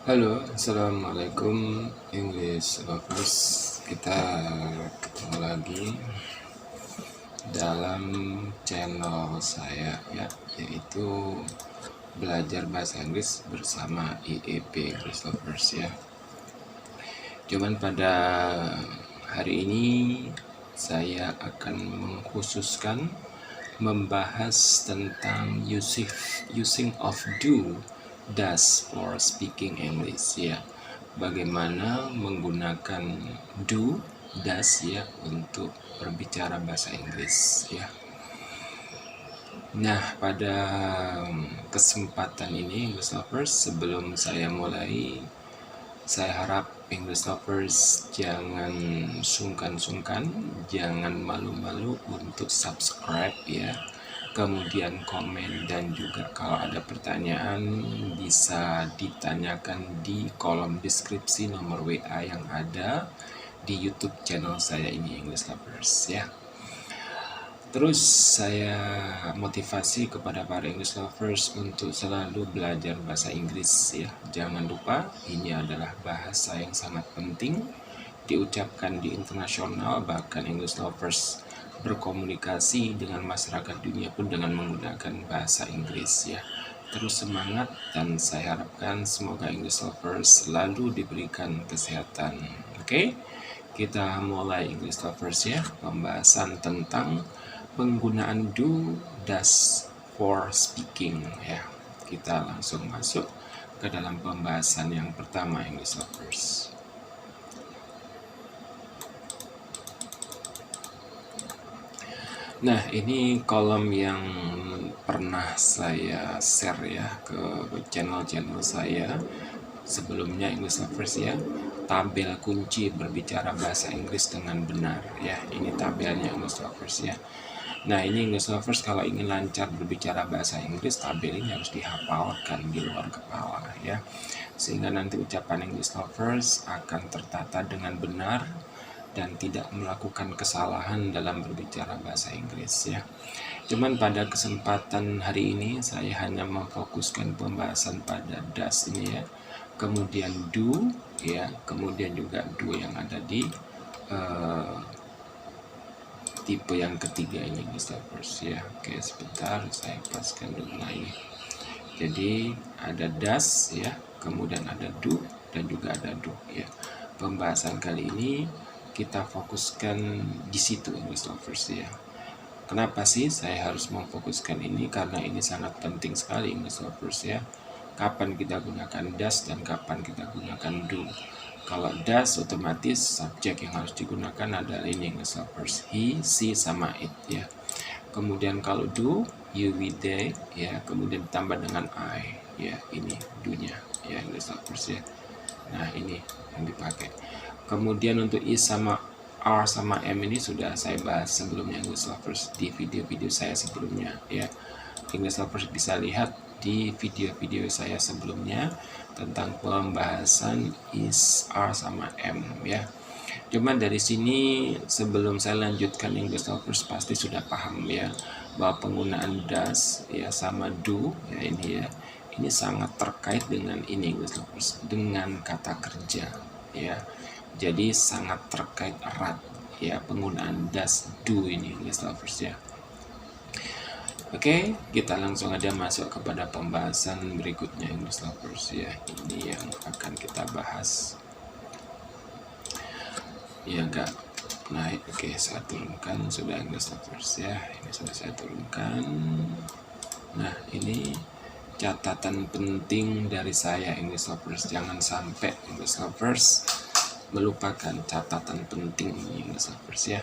Halo, assalamualaikum English lovers. Kita ketemu lagi dalam channel saya ya, yaitu belajar bahasa Inggris bersama IEP English lovers ya. Cuman pada hari ini saya akan mengkhususkan membahas tentang using of do does for speaking English ya. Bagaimana menggunakan do does ya untuk berbicara bahasa Inggris ya. Nah, pada kesempatan ini English lovers, sebelum saya mulai, saya harap English lovers jangan sungkan-sungkan, jangan malu-malu untuk subscribe ya. Kemudian komen, dan juga kalau ada pertanyaan bisa ditanyakan di kolom deskripsi nomor WA yang ada di YouTube channel saya ini English Lovers ya. Terus saya motivasi kepada para English lovers untuk selalu belajar bahasa Inggris ya. Jangan lupa, ini adalah bahasa yang sangat penting diucapkan di internasional, bahkan English lovers berkomunikasi dengan masyarakat dunia pun dengan menggunakan bahasa Inggris ya. Terus semangat, dan saya harapkan semoga English lovers selalu diberikan kesehatan. Oke, kita mulai English lovers ya, pembahasan tentang penggunaan do does for speaking ya. Kita langsung masuk ke dalam pembahasan yang pertama English lovers. Nah, ini kolom yang pernah saya share ya ke channel-channel saya sebelumnya English lovers ya. Tabel kunci berbicara bahasa Inggris dengan benar ya. Ini tabelnya English lovers ya. Nah, ini English lovers kalau ingin lancar berbicara bahasa Inggris, tabel ini harus dihafalkan di luar kepala ya. Sehingga nanti ucapan English lovers akan tertata dengan benar dan tidak melakukan kesalahan dalam berbicara bahasa Inggris ya. Cuman pada kesempatan hari ini saya hanya memfokuskan pembahasan pada does ini ya. Kemudian do ya, kemudian juga do yang ada di tipe yang ketiga ini English lovers ya. Oke, sebentar saya paskan dulu ini. Jadi ada does ya, kemudian ada do, dan juga ada do ya. Pembahasan kali ini kita fokuskan di situ English lovers ya. Kenapa sih saya harus memfokuskan ini? Karena ini sangat penting sekali English lovers ya. Kapan kita gunakan does dan kapan kita gunakan do. Kalau does otomatis subjek yang harus digunakan adalah ini English lovers, he, she, sama it ya. Kemudian kalau do, you, we, they ya, kemudian ditambah dengan I ya, ini do-nya ya English lovers ya. Nah, ini yang dipakai. Kemudian untuk is sama R sama M ini sudah saya bahas sebelumnya English lovers di video-video saya sebelumnya ya. English lovers bisa lihat di video-video saya sebelumnya tentang pembahasan is, R sama M ya. Cuman dari sini sebelum saya lanjutkan English lovers pasti sudah paham ya bahwa penggunaan does ya sama do ya ini ya. Ini sangat terkait dengan ini English lovers, dengan kata kerja ya. Jadi sangat terkait erat ya penggunaan does do ini English lovers ya. Oke, kita langsung aja masuk kepada pembahasan berikutnya English lovers ya. Ini yang akan kita bahas. Ya enggak naik. Oke, saya turunkan sudah English lovers ya. Ini sudah saya turunkan. Nah, ini catatan penting dari saya English lovers. Jangan sampai English lovers melupakan catatan penting ini English lovers ya.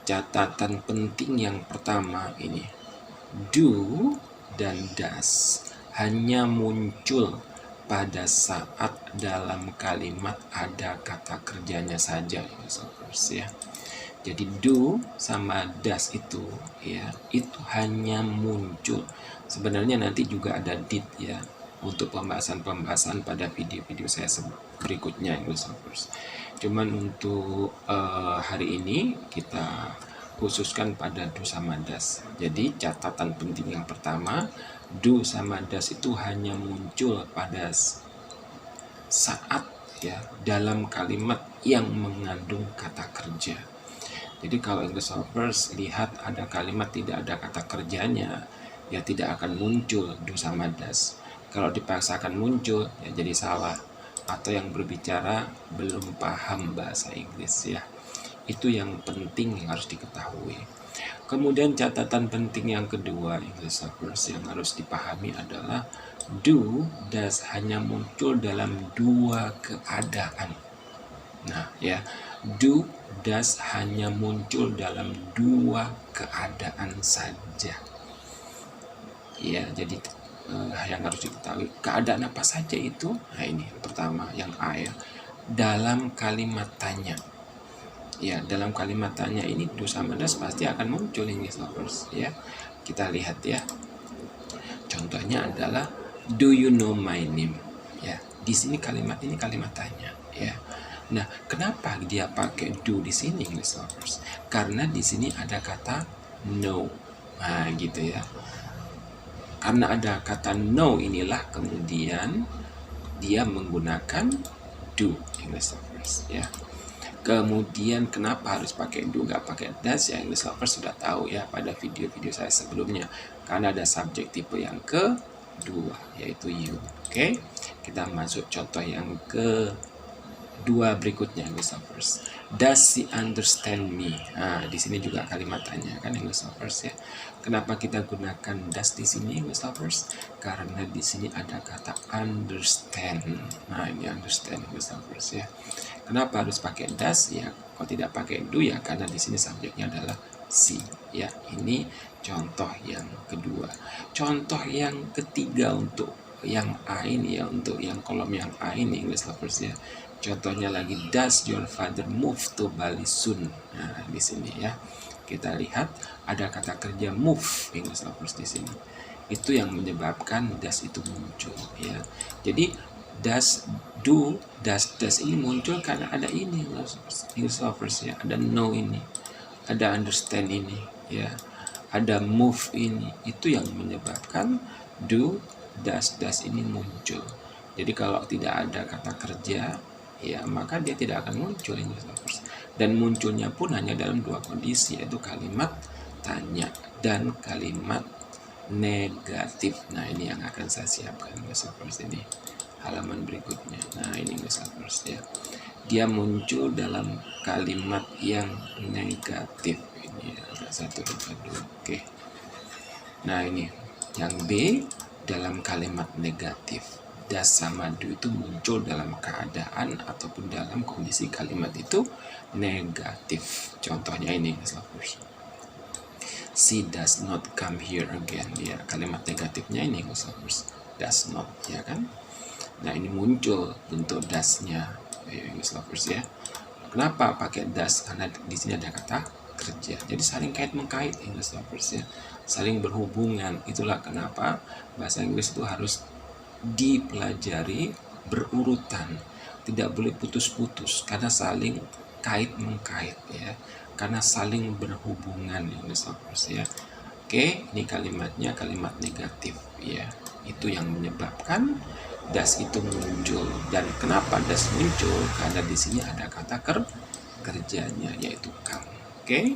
Catatan penting yang pertama ini, do dan does hanya muncul pada saat dalam kalimat ada kata kerjanya saja English lovers ya. Jadi do sama does itu ya, itu hanya muncul. Sebenarnya nanti juga ada did ya untuk pembahasan pada video-video saya berikutnya English lovers. Cuman untuk hari ini kita khususkan pada do sama does. Jadi catatan penting yang pertama, do sama does itu hanya muncul pada saat ya dalam kalimat yang mengandung kata kerja. Jadi kalau English lovers lihat ada kalimat tidak ada kata kerjanya, ya tidak akan muncul do sama does. Kalau dipaksakan muncul, ya jadi salah. Atau yang berbicara belum paham bahasa Inggris ya. Itu yang penting yang harus diketahui. Kemudian catatan penting yang kedua English lovers yang harus dipahami adalah do, does hanya muncul dalam dua keadaan. Nah ya, do, does hanya muncul dalam dua keadaan saja. Ya, jadi yang harus diketahui keadaan apa saja itu. Nah ini pertama yang A ya, dalam kalimat tanya. Ya, dalam kalimat tanya ini do sama does pasti akan muncul English lovers ya. Kita lihat ya. Contohnya adalah do you know my name? Ya, di sini kalimat ini kalimat tanya ya. Nah, kenapa dia pakai do di sini English lovers? Karena di sini ada kata no. Nah, gitu ya. Karena ada kata no inilah kemudian dia menggunakan do English lovers ya. Kemudian kenapa harus pakai do nggak pakai does ya, English lovers sudah tahu ya pada video-video saya sebelumnya, karena ada subjek tipe yang kedua yaitu you. Oke, kita masuk contoh yang kedua berikutnya English lovers. Does she understand me? Nah, di sini juga kalimat tanya kan English lovers ya. Kenapa kita gunakan does di sini English lovers? Karena di sini ada kata understand. Nah, ini understand English lovers ya. Kenapa harus pakai does? Ya, kalau tidak pakai do ya karena di sini subjeknya adalah she. Ya, ini contoh yang kedua. Contoh yang ketiga untuk yang A ini ya, untuk yang kolom yang A ini English lovers ya. Contohnya lagi, does your father move to Bali soon? Nah, di sini ya. Kita lihat ada kata kerja move English lovers di sini. Itu yang menyebabkan does itu muncul ya. Jadi does, do, does ini muncul karena ada ini English lovers ya, ada no ini, ada understand ini ya, ada move ini, itu yang menyebabkan do, does ini muncul. Jadi kalau tidak ada kata kerja ya maka dia tidak akan muncul English lovers, dan munculnya pun hanya dalam dua kondisi, yaitu kalimat tanya dan kalimat negatif. Nah ini yang akan saya siapkan English lovers ini halaman berikutnya. Nah ini English lovers ya, dia muncul dalam kalimat yang negatif. Ini ada 1, 2, 2. Oke, nah ini yang B dalam kalimat negatif. Does sama do itu muncul dalam keadaan ataupun dalam kondisi kalimat itu negatif. Contohnya ini English lovers, she does not come here again ya, kalimat negatifnya ini English lovers, does not ya kan. Nah ini muncul bentuk does-nya English lovers ya. Kenapa pakai does? Karena di sini ada kata kerja. Jadi saling kait mengkait English lovers ya, saling berhubungan. Itulah kenapa bahasa Inggris itu harus dipelajari berurutan, tidak boleh putus-putus karena saling kait mengkait ya, karena saling berhubungan English lovers ya. Oke, ini kalimatnya kalimat negatif ya. Itu yang menyebabkan does itu muncul. Dan kenapa does muncul? Karena di sini ada kata kerjanya yaitu come. Oke.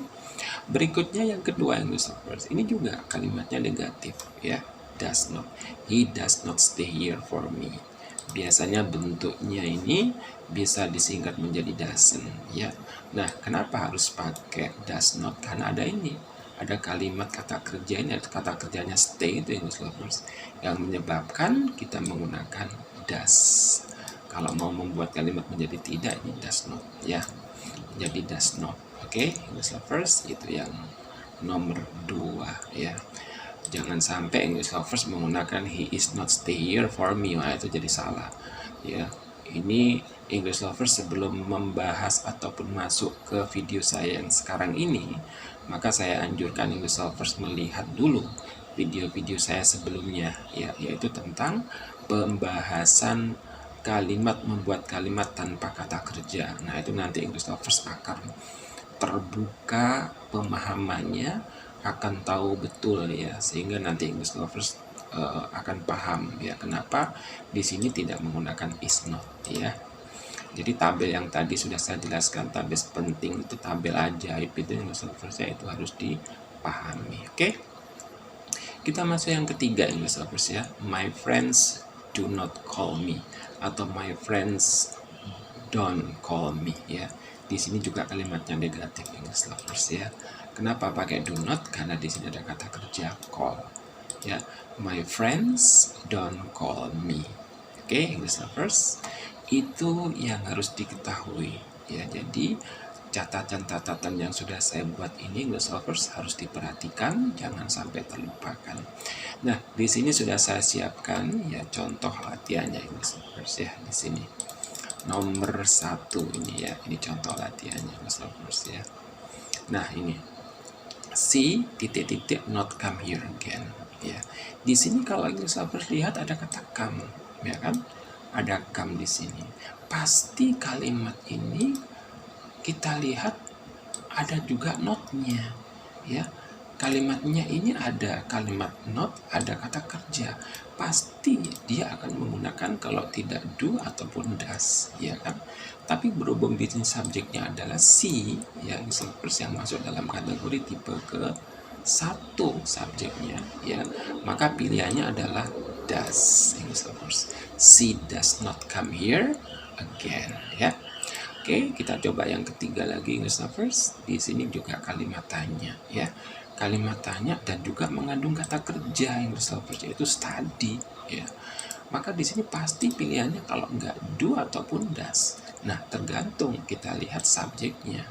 Berikutnya yang kedua English lovers, ini juga kalimatnya negatif ya. Does not. He does not stay here for me. Biasanya bentuknya ini bisa disingkat menjadi doesn't ya. Nah, kenapa harus pakai does not? Karena ada ini, ada kalimat kata kerja ini, kata kerjanya stay itu English lovers, yang menyebabkan kita menggunakan does. Kalau mau membuat kalimat menjadi tidak, ini does not ya, jadi does not. Oke, English lovers, itu yang nomor 2 ya. Jangan sampai English lovers menggunakan he is not stay here for me. Nah, itu jadi salah ya. Ini English lovers sebelum membahas ataupun masuk ke video saya yang sekarang ini, maka saya anjurkan English lovers melihat dulu video-video saya sebelumnya ya, yaitu tentang pembahasan kalimat, membuat kalimat tanpa kata kerja. Nah itu nanti English lovers akan terbuka pemahamannya, akan tahu betul ya, sehingga nanti English lovers akan paham ya kenapa di sini tidak menggunakan is not ya. Jadi tabel yang tadi sudah saya jelaskan, tabel penting itu tabel ajaib itu yang selesai itu harus dipahami. Oke. Kita masuk yang ketiga English lovers ya. My friends do not call me atau my friends don't call me ya. Di sini juga kalimatnya negatif English lovers ya. Kenapa pakai do not? Karena di sini ada kata kerja call ya. My friends don't call me. Oke, English lovers. Itu yang harus diketahui ya. Jadi catatan-catatan yang sudah saya buat ini English lovers harus diperhatikan, jangan sampai terlupakan. Nah, di sini sudah saya siapkan ya contoh latihannya English lovers ya di sini. Nomor 1 ini ya, ini contoh latihannya English lovers ya. Nah, ini see titik-titik not come here again ya. Di sini kalau English lovers lihat ada kata come ya kan? Ada come di sini. Pasti kalimat ini kita lihat ada juga not-nya ya. Kalimatnya ini ada kalimat not, ada kata kerja. Pasti dia akan menggunakan kalau tidak do ataupun does ya kan. Tapi berhubung di sini subjeknya adalah see ya, yang masuk dalam kategori tipe ke 1 subjeknya ya, maka pilihannya adalah does. She does not come here again ya. Oke, kita coba yang ketiga lagi English lovers. Di sini juga kalimat tanya ya. Kalimat tanya dan juga mengandung kata kerja English lovers yaitu study ya. Maka di sini pasti pilihannya kalau enggak do ataupun does. Nah, tergantung kita lihat subjeknya.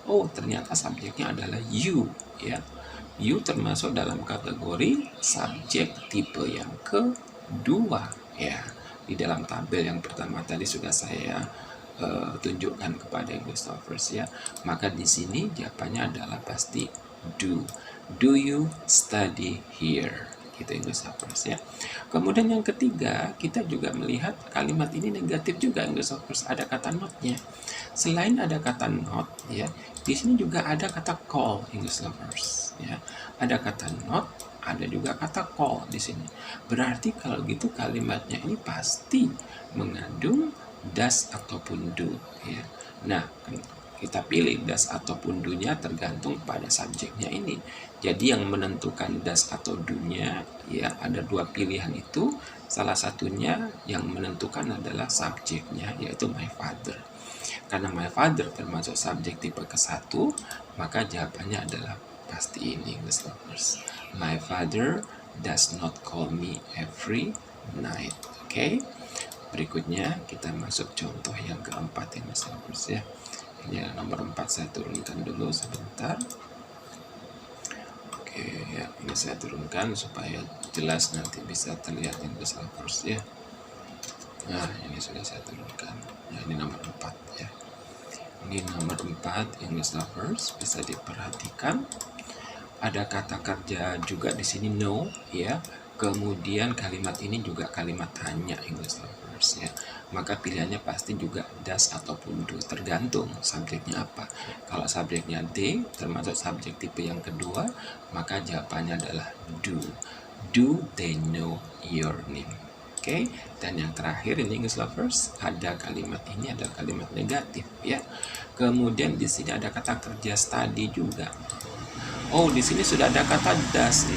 Oh, ternyata subjeknya adalah you ya. You termasuk dalam kategori subjek tipe yang kedua ya. Di dalam tabel yang pertama tadi sudah saya tunjukkan kepada English lovers ya. Maka di sini jawabannya adalah pasti do. Do you study here? Gitu English lovers ya. Kemudian yang ketiga, kita juga melihat kalimat ini negatif juga English lovers, ada kata not-nya. Selain ada kata not ya, di sini juga ada kata call English lovers ya. Ada kata not, ada juga kata call di sini. Berarti kalau gitu kalimatnya ini pasti mengandung does ataupun do ya. Nah, kita pilih does ataupun do-nya tergantung pada subjeknya ini. Jadi yang menentukan does atau do-nya ya ada dua pilihan itu. Salah satunya yang menentukan adalah subjeknya yaitu my father. Karena my father termasuk subjek tipe ke-1, maka jawabannya adalah pasti ini English lovers. My father does not call me every night. Oke. Berikutnya kita masuk contoh yang keempat English lovers ya. Ini nomor 4 saya turunkan dulu sebentar. Oke ya, ini saya turunkan supaya jelas nanti bisa terlihat English lovers ya. Nah, ini sudah saya turunkan. Nah, ini nomor 4 ya. Ini nomor 4 English lovers, bisa diperhatikan. Ada kata kerja juga di sini no ya. Kemudian kalimat ini juga kalimat tanya English lovers ya. Maka pilihannya pasti juga does ataupun do, tergantung subjeknya apa. Kalau subjeknya D termasuk subjek tipe yang kedua, maka jawabannya adalah do. Do they know your name? Oke, dan yang terakhir ini English lovers, ada kalimat ini ada kalimat negatif ya. Kemudian di sini ada kata kerja study juga. Oh, di sini sudah ada kata does.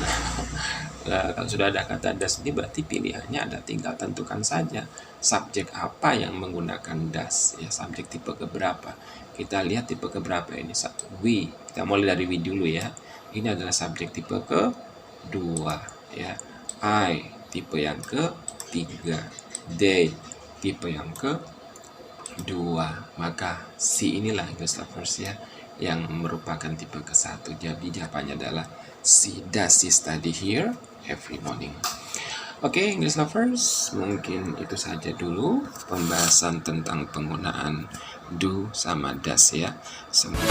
Nah, kalau sudah ada kata does ini berarti pilihannya ada, tinggal tentukan saja subjek apa yang menggunakan does ya, subjek tipe keberapa. Kita lihat tipe keberapa ini. We, kita mulai dari we dulu ya. Ini adalah subjek tipe kedua ya. I tipe yang ketiga, they tipe yang kedua, maka si inilah English lovers ya yang merupakan tipe ke-1. Jadi jawabannya adalah C. Does she study here every morning? Oke, English lovers, mungkin itu saja dulu pembahasan tentang penggunaan do sama does ya. Semoga